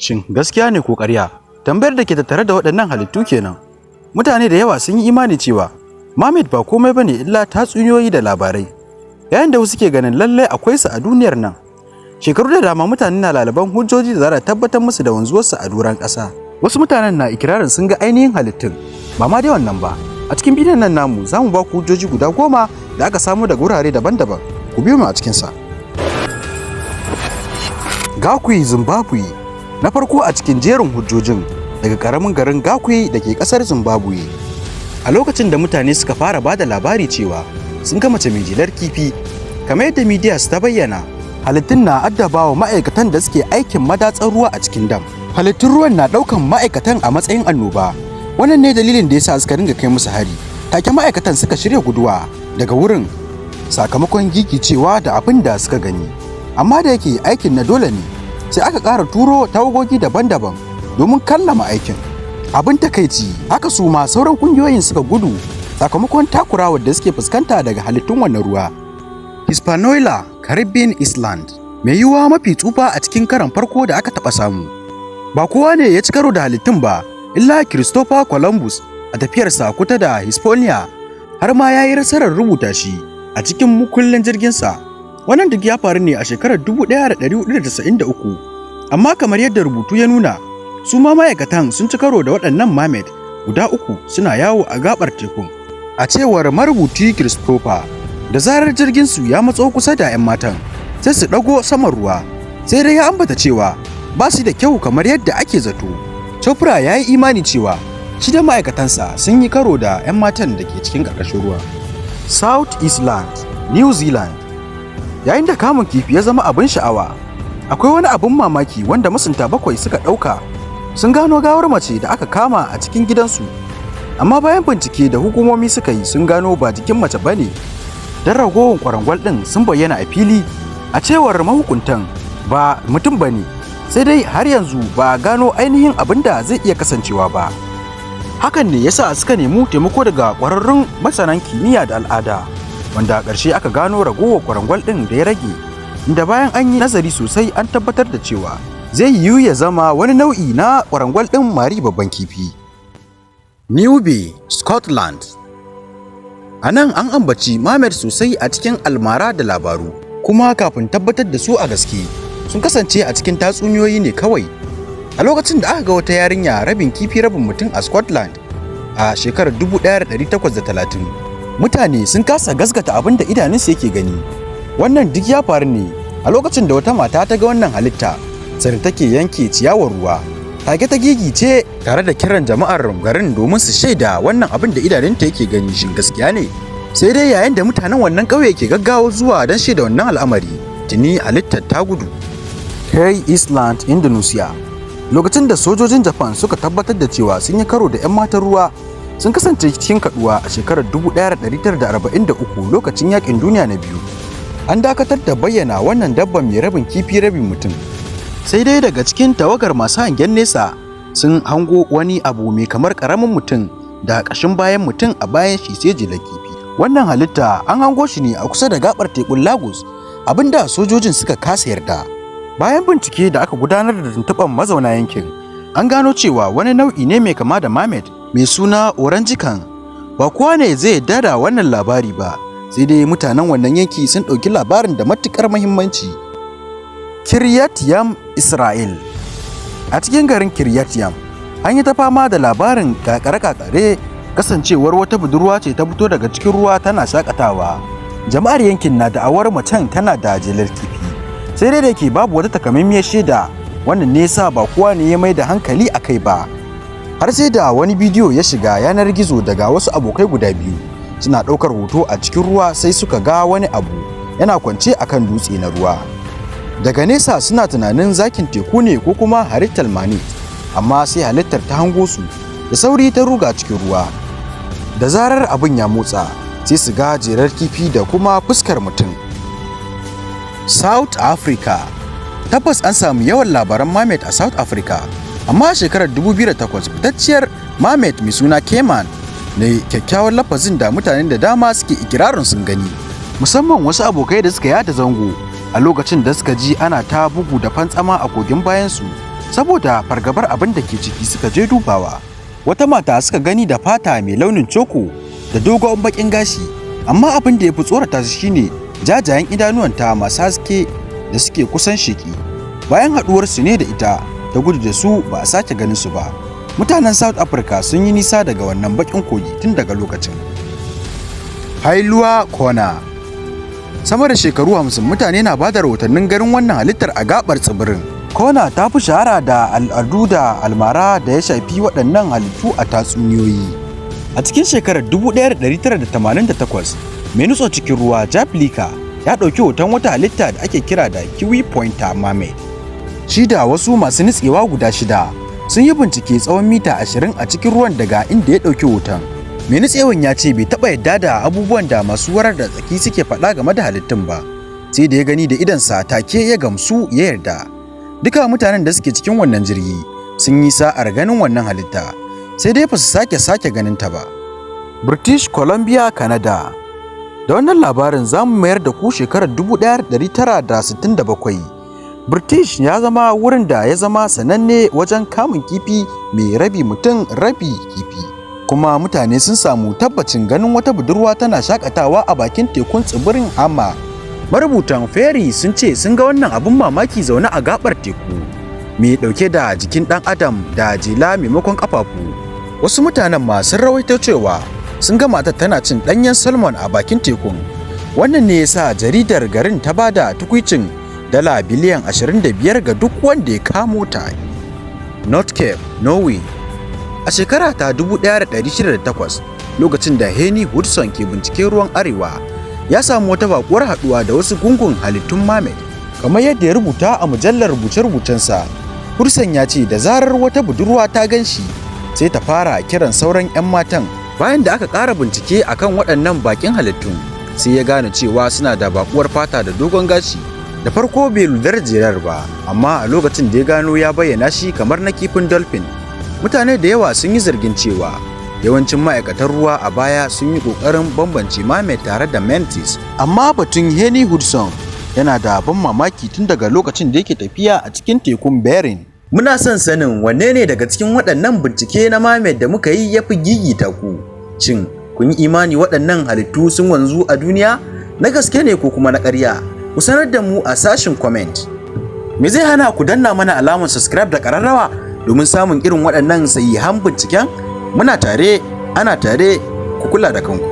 Shin gaskiya ne ko ƙarya? Tambayar da ke tattare da waɗannan halittu kenan. Mutane da yawa sun yi imani cewa Mermaid ba komai bane illa tatsuniyoyi da labarai. Yayin da wasu ke ganin lallai akwai su a duniyar nan. Shekaru da dama mutane na lalaban hujjoji da za a tabbatar musu da wanzuwarsu a doron ƙasa. Wasu mutanen na ikirarin sun ga ainihin halittun. Ba ma dai wannan ba. A cikin bidiyon nan namu za mu ba ku hujjoji guda 10 da aka samu daga wurare daban-daban. Ku biyo mu a cikinsa. Gakui, Zimbabwe. Na farko a cikin jerin hujjojin daga karamin garin Gakui da ke kasar Zimbabwe. A lokacin da mutane suka fara bada labari cewa sun ga mace mai jelar kifi, kamar yadda media ta bayyana, halittun na addabawa ma'aikatan da suke aikin madatsar ruwa a cikin dam. Halittun ruwan na daukan ma'aikatan a matsayin annoba. Wannan ne dalilin da yasa suka dinga kai musu hari. Take ma'aikatan suka shirya guduwa daga wurin sakamakon gigicewa da abin da suka gani. Amma da yake aikin na dole ne, sai aka ƙara turo tawagogi daban-daban domin kallama aikin. Abin takaici, haka su ma sauran kungiyoyin suka gudu sakamakon takurawar da suke fuskanta daga halittun wannan ruwa. Hispaniola, Caribbean Island, mai yiwuwa mafi tsufa a cikin karan farko da aka taɓa samu. Ba kowa ne ya ci karo da halittun ba, illa Christopher Columbus a tafiyarsa kuta da Hispaniola, har ma ya yi nasarar rubuta shi a cikin mukullin jirginsa. Wannan duk ya faru ne a shekarar 1493, amma kamar yadda rubutu ya nuna, su ma ma'aikatan sun ci karo da waɗannan mermaid guda 3 suna yawo a gaɓar tekun. A cewar marubuci Christopher, da zarar jirginsu ya matso kusa da 'yan matan, sai su ɗago saman ruwa, sai dai ya ambata cewa ba su da kyau kamar yadda ake zato. Chopra ya yi imani cewa shi da ma'aikatansa sun yi karo da 'yan matan da ke cikin ƙarƙashin ruwa. South Island, New Zealand. Yayin da kamun kifi ya zama abin sha'awa, akwai wani abin mamaki wanda masunta 7 suka ɗauka. Sun gano gawar mace da aka kama a cikin gidansu, amma bayan bincike da hukumomi suka yi sun gano ba jikin mace ba ne. Dan ragowar kwarangwal ɗin sun bayyana a fili. A cewar mahukuntan, ba mutum ba ne, sai dai har yanzu ba gano ainihin abin da zai iya kasancewa ba. Hakan ne yasa suka nemi taimako daga ƙwararrun masanan kimiyya da al'ada, wanda a ƙarshe aka gano ragowar kwarangwal ɗin da ya rage, inda bayan an yi nazari sosai an tabbatar da cewa zai yiwu ya zama wani nau'i na kwarangwal ɗin mari babban kifi. Newby, Scotland. A nan an ambaci mermaid sosai a cikin almara da labaru, kuma kafin tabbatar da su a gaske sun kasance a cikin tatsuniyoyi ne kawai. A lokacin da aka ga wata yarinya rabin kifi rabin mutum a Scotland a shekarar 1830, mutane sun kasa gaskata abin da idanunsu yake gani. Wannan duk ya faru ne a lokacin da wata mata ta ga wannan halitta sai take yanke ciyawar ruwa. Take ta gigice tare da kiran jama'ar garin domin su shaida wannan abin da idanunta yake gani shin gaskiya ne. Sai dai yayin da mutanen wannan ƙauye ke gaggawa zuwa don shaida wannan al'amari, tuni halittar ta gudu. Kai Island, Indonesia. Lokacin da sojojin Japan suka tabbatar da cewa sun yi karo da 'yan matan ruwa, sun kasance cikin kaduwa a shekarar 1943 lokacin yakin duniya na biyu. An dakatar da bayyana wannan dabban mai rabin kifi rabin mutum. Sai dai daga cikin tawagar masu hangen nesa sun hango wani abu mai kamar karamin mutum da ƙashin bayan mutum a bayan shi sai jelar kifi. Wannan halitta an hango shi ne a kusa da gabar tekun Lagos, abinda sojojin suka kasa yarda. Bayan bincike da aka gudanar da tuntuɓar mazauna yankin, an gano cewa wani nau'i ne mai kama da mermaid mai suna oranjikan. Ba kowa ne zai yarda da wannan labari ba, sai dai mutanen wannan yanki sun ɗauki labarin da matuƙar muhimmanci. Kiryat Yam, Isra'il. A cikin garin Kiryat Yam, an yi ta fama da labarin kakare-kakare kasancewar wata budurwa ce ta fito daga cikin ruwa tana shakatawa. Jama'ar yankin na da'awar macen tana da jelar kifi, sai dai da yake babu wata takamaimiyar shaida, wannan ne yasa ba kowa ne ya mai da hankali a kai ba. Har sai da wani bidiyo ya shiga yanar gizo daga wasu abokai guda biyu suna ɗaukar hoto a cikin ruwa, sai suka ga wani abu yana kwance akan dutse na ruwa. Daga nesa suna tunanin zakin teku ne ko kuma halittar manit, amma sai halittar ta hango su da sauri ta ruga cikin ruwa. Da zarar abin ya motsa, sai su ga jerar kifi da kuma fuskar mutum. South Africa. Tabbas an samu yawan labaran mermaid a South Africa, amma a shekarar 2008 fitacciyar mermaid mai suna Cayman ne kyakkyawan lafazin da mutanen da dama suke ikirarin sun gani, musamman wasu abokai da suka yada zango a lokacin da suka ji ana ta bugu da fantsama a kogin bayansu Saboda fargabar abin da ke ciki suka je dubawa. Wata mata suka gani da fata mai launin coko da dogon bakin gashi, amma abin da ya fi tsorata su shine jajayen idanuwanta masu haske da suke kusan sheki. Bayan haɗuwar su ne da ita ta gudu da su ba a sake ganin su ba. Mutanen South Africa sun yi nisa daga wannan bakin kogi tun daga lokacin. Hailuwa Kona. Sama da shekaru 50 mutane na bada rahotannin ganin wannan halittar a gabar tsibirin. Kona ta fi shahara da al'adu da almara da ya shafi waɗannan halittu a tatsuniyoyi. A cikin shekarar 1988, mai nutso cikin ruwa Jack Lika ya ɗauki hoton wata halitta da ake kira da Kiwi Pointer Mermaid. Shi da wasu masu nutsewa guda 6 sun yi bincike tsawon mita 20 a cikin ruwan daga inda ya ɗauki hoton. Mai nutsewan ya ce bai taɓa yadda da abubuwan da masu warar da tsaki suke faɗa game da halittun ba, sai da ya gani da idonsa take ya gamsu ya yarda. Duka mutanen da suke cikin wannan jirgi sun yi sa'ar ganin wannan halitta, sai dai ba su sake ganin ta ba. British Columbia, Canada. Da wannan labarin za mu mayar da ku shekarar 1967. British ya zama wurin da ya zama sananne wajen kamun kifi mai rabi mutum rabi kifi. Kuma mutane sun samu tabbacin ganin wata budurwa tana shakatawa a bakin tekun tsibirin Hama. Marubutan Ferry sun ce sun ga wannan abun mamaki zaune a gabar teku, mai dauke da jikin dan adam da jela maimakon kafafu. Wasu mutanen ma sun rawaito cewa sun ga matar tana cin danyen salmon a bakin tekun. Wannan ne yasa jaridar garin ta bada tukuicin dala biliyan 25 ga duk wanda ya kamo ta. North Cape, Norway. A shekara ta 1608, lokacin da Henry Hudson ke binciken ruwan arewa, ya samu wata bakuwar haduwa da wasu gungun halittun mermaid. Kamar yadda ya rubuta a mujallar rubuce-rubucensa, Hudson ya ce da zarar wata budurwa ta gan shi, sai ta fara kiran sauran 'yan matan. Bayan da aka ƙara bincike akan waɗannan bakin halittun, sai ya gane cewa suna da bakuwar fata da dogon gashi. Da farko bai lura da Jelar ba, amma a lokacin da ya gano ya bayyana shi kamar na kifin dolphin. Mutane da yawa sun yi zargin cewa yawancin ma'aikatan ruwa a baya sun yi ƙoƙarin bambance mermaid tare da mantis. Amma batun Henry Hudson yana da ban mamaki tun daga lokacin da yake tafiya a cikin tekun Bering. Muna son sanin wanne ne daga cikin waɗannan bincike na mermaid da muka yi ya fi gigita ku. Shin kun yi imani waɗannan halittu sun wanzu a duniya? Na gaske ne ko kuma na ƙarya? Ku sanar da mu a sashin comment. Me zai hana ku danna mana alamar subscribe da ƙararrawa domin samun irin waɗannan sahihan binciken? Muna tare, ana tare, ku kula da kanku.